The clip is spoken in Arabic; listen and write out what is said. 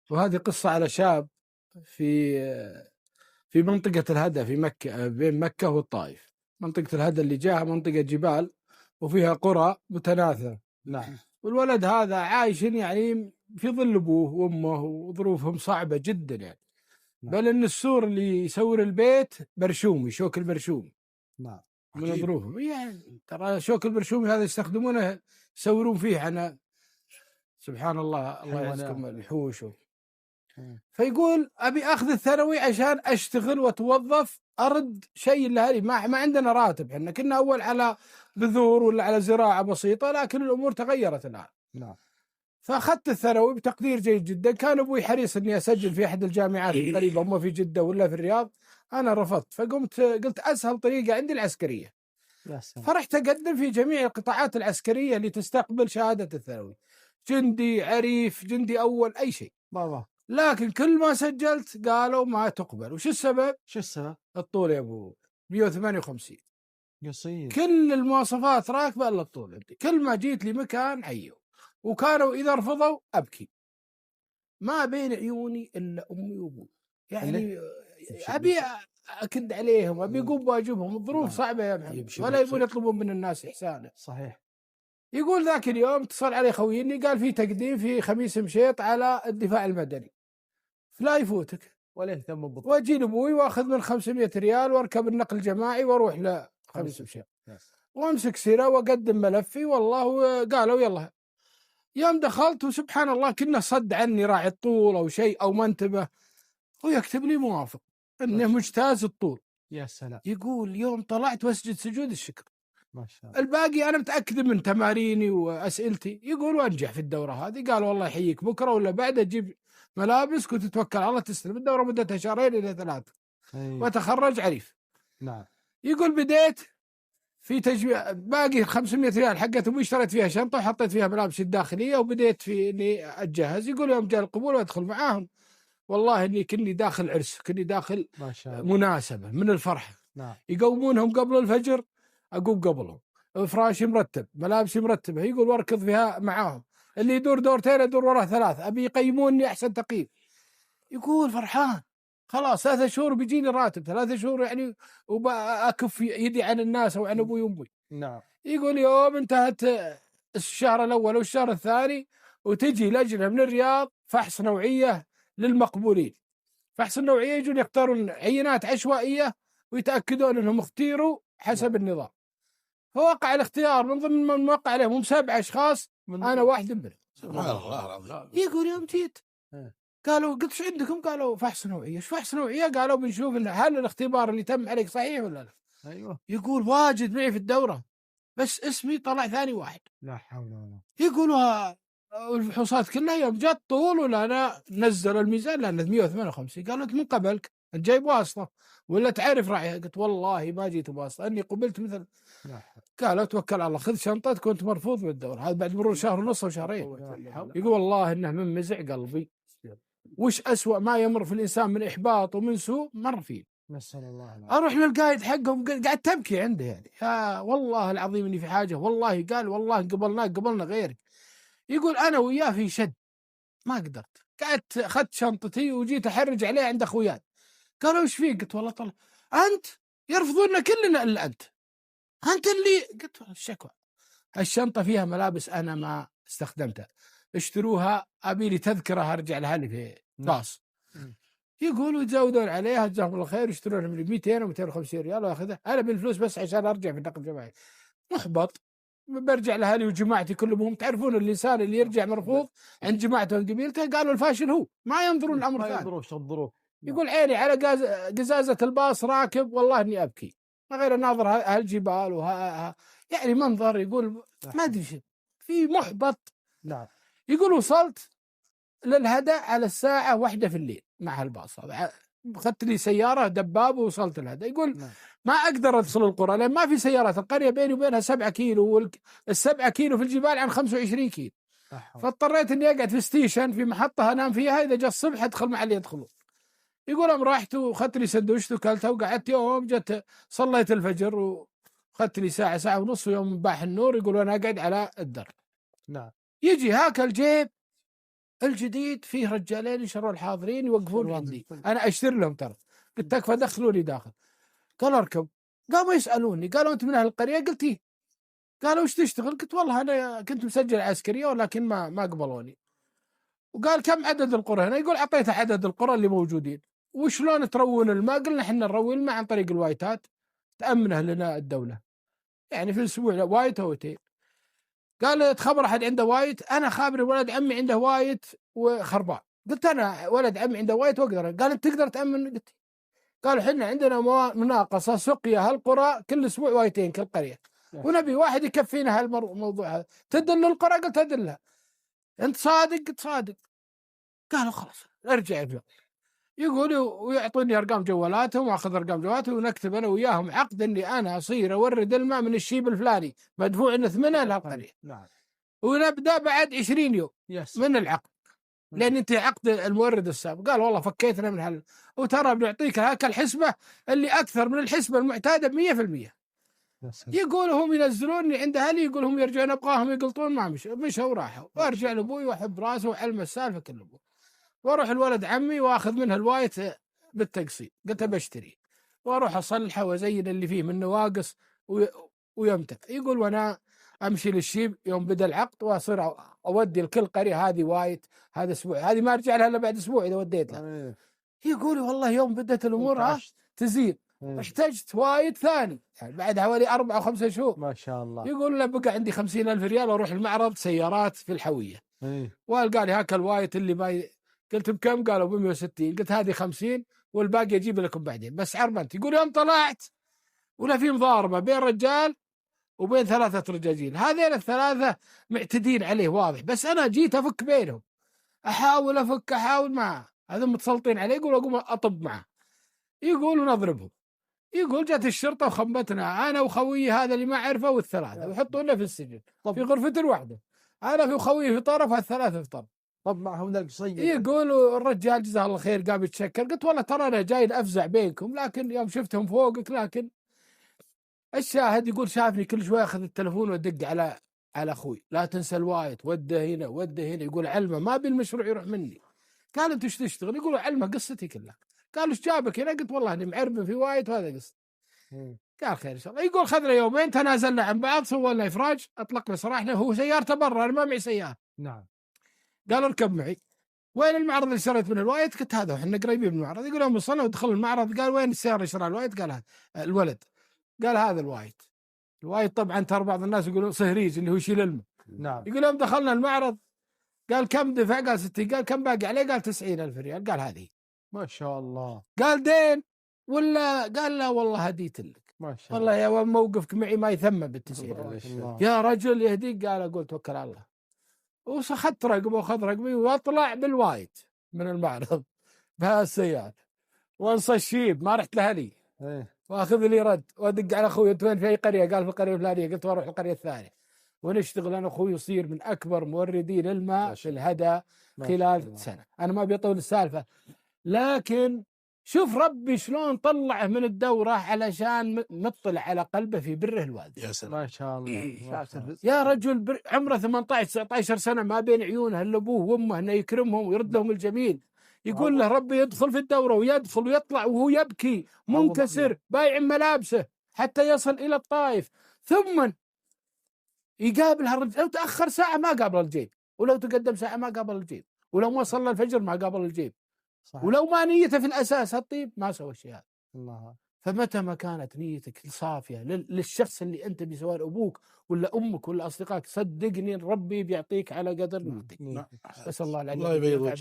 وهذه قصة على شاب في في منطقة الهدى في مكة، بين مكة والطائف. منطقة الهدى اللي جاها منطقة جبال وفيها قرى متناثرة. نعم. والولد هذا عايش يعني في ظل أبوه وأمه وظروفهم صعبة جدا يعني. نعم. بل إن السور اللي يسور البيت برشومي، شوك البرشومي. نعم. من ظروفهم يعني، ترى شوك البرشومي هذا يستخدمونه يسورون فيه. أنا سبحان الله، الله يعزكم الحوش. فيقول أبي أخذ الثانوي عشان أشتغل وأتوظف أرد شيء لهذه. ما عندنا راتب، إحنا كنا أول على بذور ولا على زراعة بسيطة، لكن الأمور تغيرت الآن. نعم. فأخذت الثانوي بتقدير جيد جدا. كان أبوي حريص إني أسجل في أحد الجامعات القريبة، أما في جدة ولا في الرياض. أنا رفضت، قلت أسهل طريقة عندي العسكرية. فرحت أقدم في جميع القطاعات العسكرية اللي تستقبل شهادة الثانوي، جندي، عريف، جندي أول، أي شيء. بابا. لكن كل ما سجلت قالوا ما تقبل. وش السبب؟ الطول يا أبو 158 يصير. كل المواصفات راكبة إلا الطول عندي. كل ما جيت لي مكان عيوا، وكانوا إذا رفضوا أبكي. ما بين عيوني إلا أمي وأبوي يعني. أبي أكد عليهم، أبي أقوم واجبهم. الظروف صعبة يا محمد، ولا يبون يطلبون من الناس إحسانه. صحيح. يقول ذاك اليوم اتصل علي خويني، قال في تقديم في خميس مشيط على الدفاع المدني، فلا يفوتك ولا يهتم بالضبط. واجي لابوي واخذ من 500 ريال واركب النقل الجماعي واروح لخميس مشيط، وامسك سيره واقدم ملفي. والله قالوا يلا. يوم دخلت وسبحان الله كنا صد عني راعي الطول او شيء او منتبه، ويكتب لي موافق انه مجتاز الطول. يا سلام. يقول يوم طلعت واسجد سجود الشكر. ما شاء الله. الباقي انا متاكد من تماريني واسئلتي. يقول وانجح في الدوره هذه. قال والله يحييك، بكره ولا بعده تجيب ملابس كنت تتوكل على الله تستلم. الدوره مدتها شهرين الى 3 وتخرج عريف. نعم. يقول بديت في تجميع باقي 500 ريال حقت ابوي، اشتريت فيها شنطه وحطيت فيها ملابسي الداخليه، وبديت في اني اتجهز. يقول يوم جاء القبول وادخل معاهم، والله اني كني داخل عرس، كني داخل ما شاء الله. مناسبه من الفرحه. نعم. يقومونهم قبل الفجر، اقوم قبلهم، فراشي مرتب، ملابسي مرتبه. يقول واركض فيها معاهم، اللي يدور دورتين ادور وراه 3، ابي يقيموني احسن تقييم. يقول فرحان، خلاص 3 شهور بيجيني راتب، 3 شهور يعني وبأكف يدي عن الناس او عن ابوي وامي. نعم. يقول يوم انتهت الشهر الاول والشهر الثاني، وتجي لجنه من الرياض فحص نوعيه للمقبولين. فحص النوعيه يجون يختارون عينات عشوائيه ويتاكدون انهم اختيروا حسب النظام. فوقع الاختيار من ضمن من وقع عليهم 7 اشخاص، انا واحد منهم. سبحان الله. يقول يوم جيت قالوا قلت ايش عندكم؟ قالوا فحص نوعيه. ايش فحص نوعيه؟ قالوا بنشوف هل الاختبار اللي تم عليك صحيح ولا لا. ايوه. يقول واجد معي في الدوره، بس اسمي طلع ثاني واحد. لا حول ولا قوه. يقولوا الفحوصات كلها يوم جت طول ولا انا نزل الميزان لانه 158. قالوا انت من قبلك انت جايب واسطه ولا تعرف راعيها؟ قلت والله ما جيت بواسطه، اني قبلت مثل. قالوا توكل على الله، خذ شنطتك كنت مرفوض بالدوره. هذا بعد مرور شهر ونص او شهرين. يقول والله انه من مزع قلبي. وش أسوأ ما يمر في الانسان من احباط ومن سوء مر فيه. نسأل الله العافية. اروح للقائد حقهم قاعد تبكي عنده يعني، يا والله العظيم اني في حاجه. والله قال والله قبلنا غيرك. يقول انا وياه في شد ما قدرت، قعدت اخذت شنطتي وجيت احرج عليه عند اخوياي. قالوا ايش فيك؟ قلت والله طلع انت يرفضوننا كلنا الا انت اللي. قلت الشكوى الشنطه فيها ملابس انا ما استخدمتها، اشتروها ابي لي تذكره ارجع لها لي في باص. يقولوا يتزودون عليها جزاهم الله خير، يشترونها من 200 و 250 ريال واخذها انا بالفلوس بس عشان ارجع في النقل الجماعي. محبط، برجع لأهلي وجماعتي كلهم. تعرفون الإنسان اللي يرجع مرفوض عند جماعته وقبيلته قالوا الفاشل هو، ما ينظرون الأمر ثاني. الظروف. يقول عيني على قزازة الباص راكب والله إني أبكي، ما غير ناظر هالجبال يعني منظر. يقول ما أدري شو في محبط. نعم. يقول وصلت للهدى على الساعة 1 في الليل مع الباص، أخذت لي سيارة دباب ووصلت الهدى. يقول ما أقدر أدخل القرى لأن ما في سيارات، القرية بيني وبينها 7 كيلو، ال7 كيلو في الجبال عن 25 كيلو. فاضطريت إني أقعد في ستيشن في محطة أنام فيها، إذا جاء الصبح أدخل مع اللي يدخلون. يقول أم رحت وأخذت لي سندويشة وكلتها وقعدت. يوم جت صليت الفجر وأخذت لي ساعة ونص. ويوم باح النور يقول أنا أقعد على الدرب. نعم. يجي هاك الجيب الجديد فيه رجالين يشروا الحاضرين يوقفون عندي، انا اشتري لهم ترى. قلت تكفى دخلوني داخل. قال اركب. قاموا يسالوني قالوا انت من اهل القريه؟ قلت إيه. قالوا وش تشتغل؟ قلت والله انا كنت مسجل عسكريه ولكن ما قبلوني. وقال كم عدد القرى هنا؟ يقول اعطيته عدد القرى اللي موجودين. وشلون تروون الماء؟ قلنا احنا نروي الماء عن طريق الوايتات تامنه لنا الدوله، يعني في الاسبوع وايت او ويتين. قال تخبر احد عنده وايت؟ انا خابر ولد عمي عنده وايت وخربان. قلت انا ولد عمي عنده وايت واقدر. قال انت تقدر تامن؟ قلت قال احنا عندنا مناقصه سقيا هالقرى كل اسبوع وايتين كل قريه، ونبي واحد يكفينا هالموضوع هذا. تدل القرى؟ قلت ادلها. انت صادق؟ قلت صادق. قالوا خلاص ارجع ابلغ. يقولوا ويعطوني ارقام جوالاتهم واخذ ارقام جوالاتهم ونكتب انا وياهم عقد اني انا اصير اورد الماء من الشيب الفلاني مدفوع انه ثمنه لهالقريه. نعم. ونبدا بعد 20 يوم من العقد، لان انت عقد المورد السابق. قال والله فكيتنا من هال، وترى بنعطيك هاك الحسبه اللي اكثر من الحسبه المعتاده ب100%. يقول هم ينزلوني عند اهلي، يقول هم يرجعون ابغاهم يقلطون، ما مشوا وراحوا. وارجع لابوي واحب راسه وعلم السالفه كل ابوي، واروح الولد عمي واخذ منها الوايت بالتقسيط. قلت بشتري واروح اصلحه وازين اللي فيه من نواقص ويمتث. يقول وانا امشي للشيب يوم بدا العقد واصير اودي لكل قريه هذه وايت هذا اسبوع، هذه ما ارجع لها الا بعد اسبوع اذا وديت لها. يقول والله يوم بدت الامور تزيد احتجت وايد ثاني يعني بعد حوالي 4 أو 5 شهور ما شاء الله. يقول له بقى عندي 50,000 ريال واروح المعرض سيارات في الحويه. وقال لي هاك الوايت اللي باي. قلت بكم؟ قالوا ب160. قلت هذه 50 والباقي اجيب لكم بعدين بس عربنت. يقول يوم طلعت ولا في مضاربه بين رجال وبين 3 رجاجيل، هذين ال3 معتدين عليه واضح، بس انا جيت افك بينهم، احاول افك احاول معه، هذا متسلطين عليه. يقول اقوم اطب معه، يقول ونضربهم. يقول جت الشرطه وخبتنا انا وخويي هذا اللي ما اعرفه وال3 ويحطونا في السجن في غرفه واحده، انا في خويي في طرف وال3 في طرف. طب معهم ذا القصير. يقول الرجال جزاه الله خير قام يتشكر. قلت والله ترى انا جاي افزع بينكم، لكن يوم شفتهم فوقك. لكن الشاهد يقول شافني كل شويه اخذ التلفون وادق على اخوي، لا تنسى الوايت وده هنا وده هنا. يقول علمه ما بالمشروع يروح مني. قال انت ايش تشتغل؟ يقول علمه قصتي كلها. قال ايش جابك هنا؟ قلت والله اني معرب في وايت وهذا قصتي. قال خير ان شاء الله. يقول خذنا يومين تنازلنا عن بعض، سوينا افراج، اطلقنا سراحنا. هو سيارته برا انا ما معي سياره. نعم. قال اركب معي. وين المعرض اللي اشتريت من الوايت؟ قلت هذا احنا قريبين من المعرض. يقول يوم وصلنا ودخل المعرض قال وين السياره اللي اشترى الوايت؟ قال هذا الولد. قال هذا الوايت. الوايت طبعا ترى بعض الناس يقولون صهريج اللي هو يشيل الماء. نعم. يقول يوم دخلنا المعرض قال كم دفع؟ قال 60. قال كم باقي عليه؟ قال 90,000 ريال. قال هذه. ما شاء الله. قال دين ولا؟ قال لا والله هديت لك. ما شاء الله يا موقفك معي ما يثمن بال90 يا رجل يهديك. قال اقول توكل على الله. وأخذت رقمه وأخذ رقمي واطلع بالوايت من المعرض بهالسيارة وانصى الشيب ما رحت لأهلي. واخذ لي رد وادق على اخوي انت وين في اي قريه؟ قال في القريه الفلانيه. قلت واروح القريه الثانيه ونشتغل انا واخوي يصير من اكبر موردين الماء في الهدى خلال سنه. انا ما بيطول السالفه، لكن شوف ربي شلون طلعه من الدوره علشان مطلع على قلبه في بره الوالد. يا سلام. ما شاء الله. يا رجل عمره 18 19 سنه ما بين عيونه الا ابوه وامه انه يكرمهم ويرد لهم الجميل. يقول له ربي يدخل في الدورة ويدخل ويطلع وهو يبكي منكسر بايع ملابسه حتى يصل إلى الطائف، ثم يقابل هالرجل. لو تأخر ساعة ما قابل الجيب، ولو تقدم ساعة ما قابل الجيب، ولو ما صلى الفجر ما قابل الجيب. صحيح. ولو ما نيته في الأساس الطيب ما سوى الشيء هذا. الله. فمتى ما كانت نيتك صافية للشخص اللي أنت بسواء أبوك ولا أمك ولا أصدقائك، صدقني ربي بيعطيك على قدر نيتك. بس الله العلي.